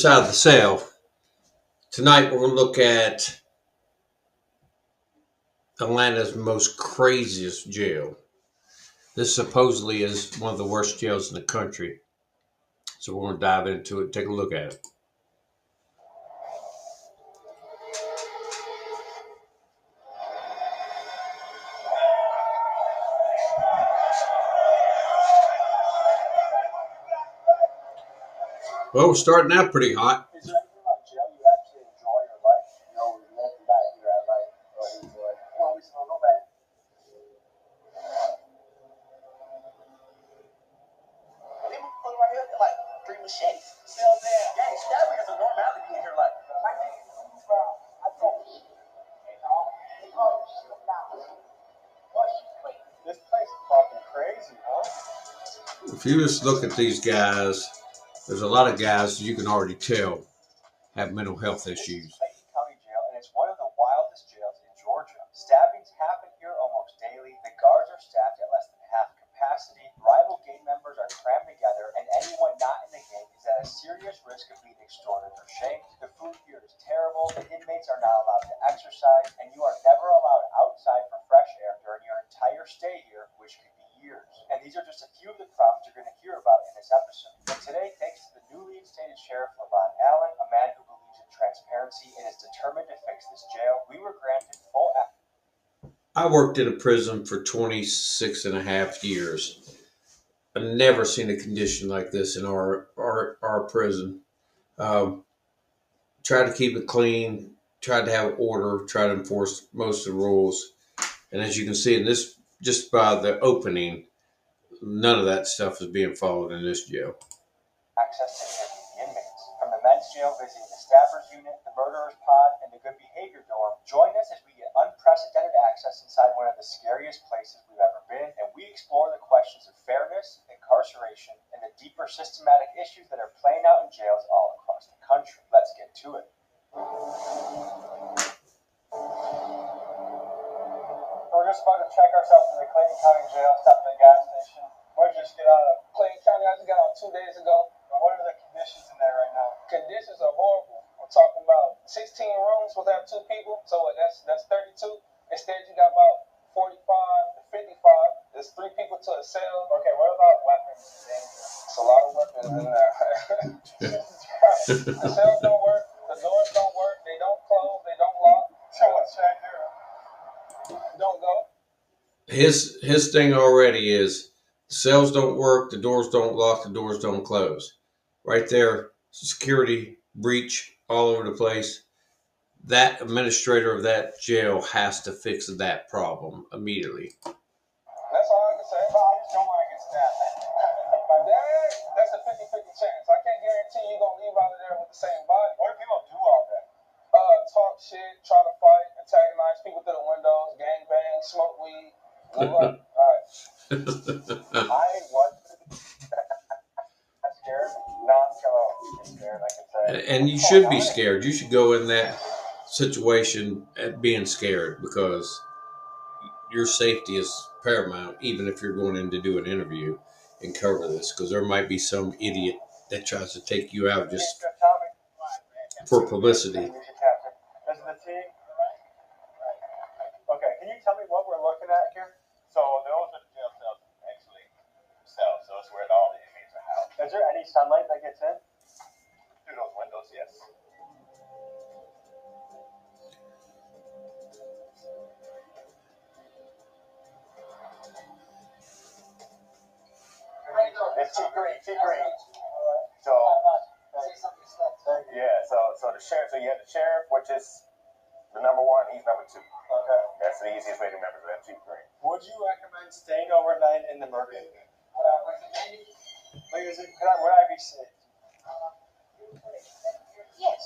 Side of the cell. Tonight we're going to look at Atlanta's most craziest jail. This supposedly is one of the worst jails in the country. So we're going to dive into it, take a look at it. Well, we're starting out pretty hot. If you just look at these guys, there's a lot of guys you can already tell have mental health issues. County Jail, and it's one of the wildest jails in Georgia. Stabbings happen here almost daily. The guards are staffed at less than half capacity. Rival gang members are crammed together, and anyone not in the gang is at a serious risk of being extorted or shamed. The food here is terrible. The inmates are not allowed to exercise, and you are never allowed outside for fresh air during your entire stay here, which could be years. And these are just a few of the problems you're going to hear about in this episode. But today, thanks to the newly instated Sheriff Allen, a man who believes in transparency and is determined to fix this jail, we were granted full access. I worked in a prison for 26 and a half years. I've never seen a condition like this in our prison. Tried to keep it clean, tried to have order, tried to enforce most of the rules. And as you can see in this, just by the opening, none of that stuff is being followed in this jail. Access to the inmates. From the men's jail visiting the staffers unit, the murderers pod, and the good behavior dorm, join us as we get unprecedented access inside one of the scariest places we've ever been, and we explore the questions of fairness, incarceration, and the deeper systematic issues that are playing out in jails all across the country. Let's get to it. We're just about to check ourselves in the Clayton County Jail, stop at the gas station. We're just get out of Clayton County. I just got out 2 days ago. What are the conditions in there right now? Conditions are horrible. We're talking about 16 rooms will have 2 people, so that's 32. Instead, you got about 45 to 55. There's 3 people to a cell. Okay, what about weapons? It's a lot of weapons in there. The cells don't work. The doors don't work. They don't close. They don't lock. So what's right there? Don't go. His thing already is the cells don't work, the doors don't lock, the doors don't close. Right there, security breach all over the place. That administrator of that jail has to fix that problem immediately. That's all I can say. But I just don't want to get stabbed. That's a 50-50 chance. I can't guarantee you're going to leave out of there with the same body. What do people do all day? Talk shit, try to fight, antagonize people through the windows, gang bang, smoke weed. All right. I was scared. I'm scared, I can say. And you should be scared. You should go in that situation at being scared because your safety is paramount, even if you're going in to do an interview and cover this, because there might be some idiot that tries to take you out just for publicity. This is the team. Okay, can you tell me what we're looking at here? So those are the jail cells, actually. Cells, so it's where all the inmates are housed. Is there any sunlight that gets in? Through those windows, yes. It's tea green. So yeah, so the sheriff. So you have the sheriff, which is the number 1. He's number 2. Okay. That's the easiest way to remember that tea green. Would you recommend staying overnight in the murder unit? Like, would I be safe? Yes.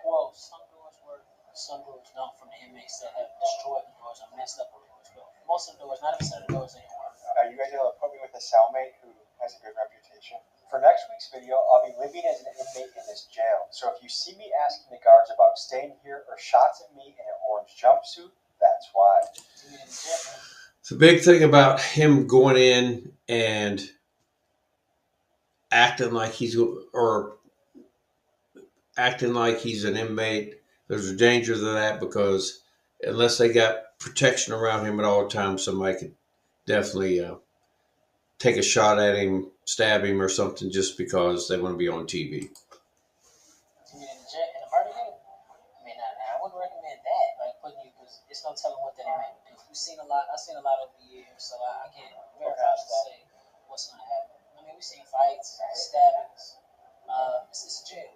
Well, some doors don't from the inmates that have destroyed the doors or messed up the doors. But most of the doors, 90% of the doors ain't working. Are you guys able to put me with a cellmate who has a good reputation? For next week's video, I'll be living as an inmate in this jail. So if you see me asking the guards about staying here or shots of me in an orange jumpsuit, that's why. The big thing about him going in and acting like he's an inmate. There's a danger to that because unless they got protection around him at all times, somebody could definitely take a shot at him, stab him, or something just because they want to be on TV. You mean in a murder game? I mean, I wouldn't recommend that. Like putting you, because it's no telling what that inmate would do. I've seen a lot over the years, so I can't verify to say what's going to happen. I mean, we've seen fights, stabbings. It's a jail.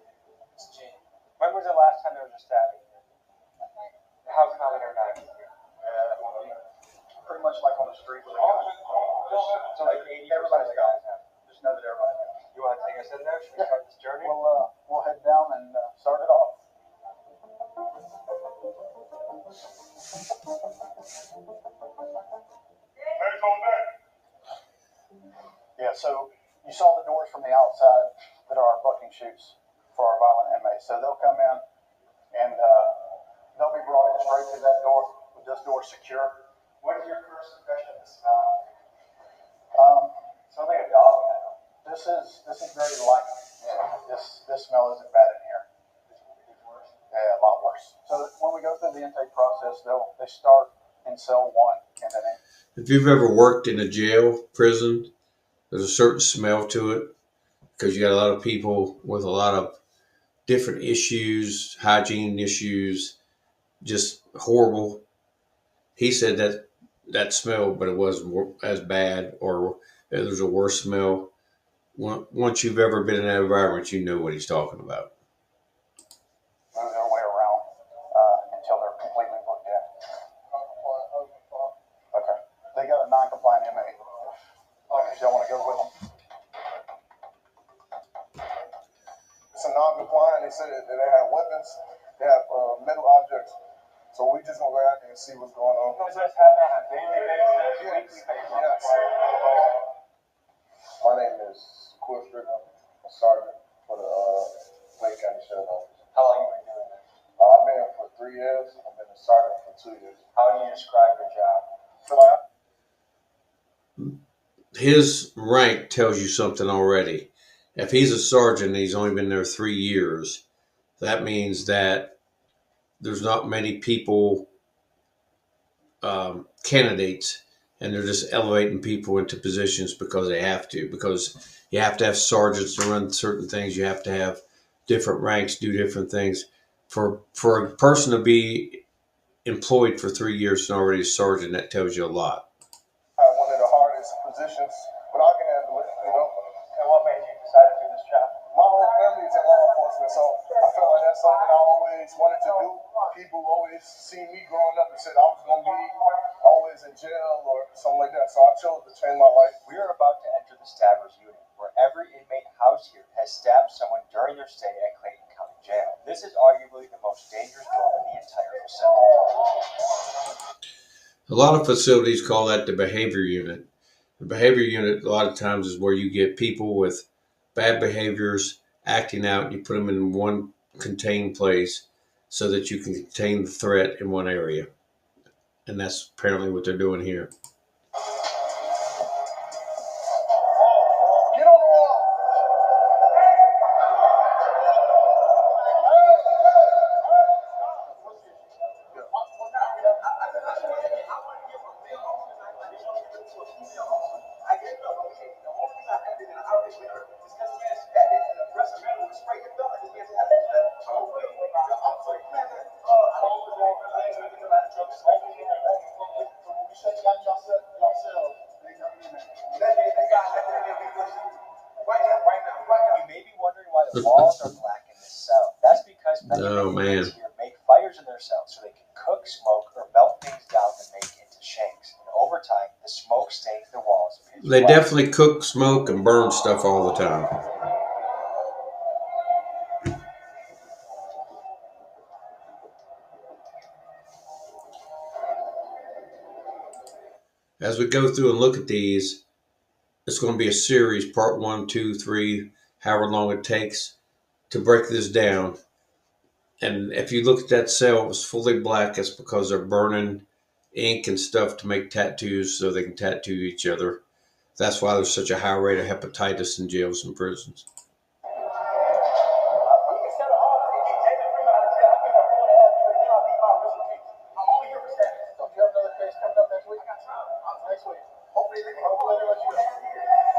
It's a jail. When was the last time there was a stabbing? How common or not? Pretty much like on the street. So like 80% of the guys have. Just know that everybody knows. You want to take us in there? Should we start this journey? We'll head down and start it off. Yeah, so you saw the doors from the outside that are our bucking chutes for our violent inmates. So they'll come in and they'll be brought in straight through that door with this door secure. What is your first impression of the smell? Smells like a dog. This is very light. This smell isn't bad in here. Yeah, a lot worse. So when we go through the intake process, they start in cell 1 and then If you've ever worked in a jail, prison, there's a certain smell to it because you got a lot of people with a lot of different issues, hygiene issues, just horrible. He said that smell, but it wasn't as bad, or there's a worse smell. Once you've ever been in that environment, you know what he's talking about. move their way around until they're completely booked in. Okay. They got a non-compliant inmate. Okay, y'all want to go with them? It's a non-compliant. They said that they have weapons. They have metal objects. So we just gonna go out there and see what's going on. Does this happen on a daily basis, Yes. weekly basis? Yes. My name is Quill Strickland, a sergeant for the Lake County Sheriff's Office. How long have you been doing this? I've been here for 3 years. I've been a sergeant for 2 years. How do you describe your job? So I His rank tells you something already. If he's a sergeant and he's only been there 3 years, that means that there's not many people, candidates, and they're just elevating people into positions because they have to. Because you have to have sergeants to run certain things. You have to have different ranks, do different things. For a person to be employed for 3 years and already a sergeant, that tells you a lot. have one of the hardest positions, but I can handle it, And what made you decide to do this job? My whole family is in law enforcement, so I felt like that's something I always wanted to do. People always see me growing up and said I was going to be always in jail or something like that, so I chose to change my life. We are about to enter the Stabbers Unit, where every inmate housed here has stabbed someone during their stay at Clayton County Jail. This is arguably the most dangerous role in the entire facility. A lot of facilities call that the behavior unit. The behavior unit, a lot of times, is where you get people with bad behaviors acting out. You put them in one contained place so that you can contain the threat in one area. And that's apparently what they're doing here. Get on the wall! You may be wondering why the walls are black in this cell. That's because many Oh, man. inmates here make fires in their cells so they can cook, smoke, or melt things down to make into shanks. And over time, the smoke stains the walls. They definitely cook, smoke, and burn stuff all the time. As we go through and look at these, it's going to be a series, part 1, 2, 3, however long it takes to break this down. And if you look at that cell, it was fully black. It's because they're burning ink and stuff to make tattoos so they can tattoo each other. That's why there's such a high rate of hepatitis in jails and prisons.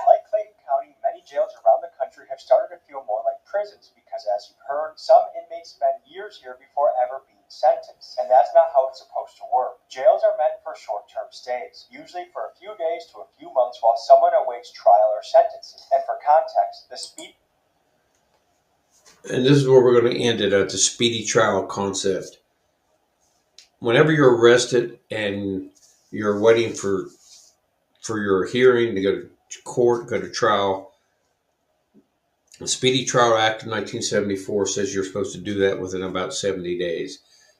Like Clayton County, many jails around the country have started to feel more like prisons because, as you've heard, some inmates spend years here before ever being sentenced. And that's not how it's supposed to work. Jails are meant for short-term stays, usually for a few days to a few months while someone awaits trial or sentencing. And for context, the speed... And this is where we're going to end it at the speedy trial concept. Whenever you're arrested and you're waiting for your hearing to go to court, go to trial, the Speedy Trial Act of 1974 says you're supposed to do that within about 70 days.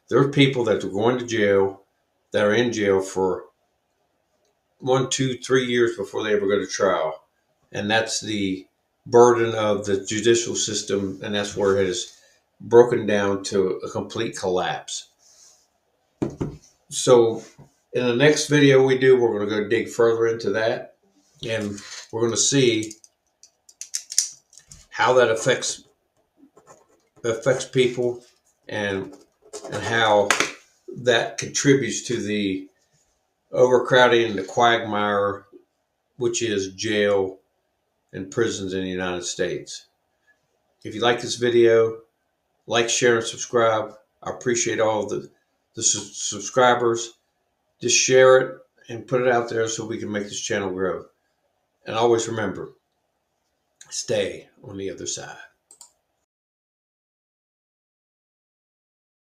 There are people that are going to jail, that are in jail for 1, 2, 3 years before they ever go to trial. And that's the burden of the judicial system, and that's where it has broken down to a complete collapse. So in the next video we do, we're going to go dig further into that, and we're going to see how that affects people, and how that contributes to the overcrowding and the quagmire, which is jail and prisons in the United States. If you like this video, like, share, and subscribe. I appreciate all the subscribers. Just share it and put it out there so we can make this channel grow. And always remember, stay on the other side.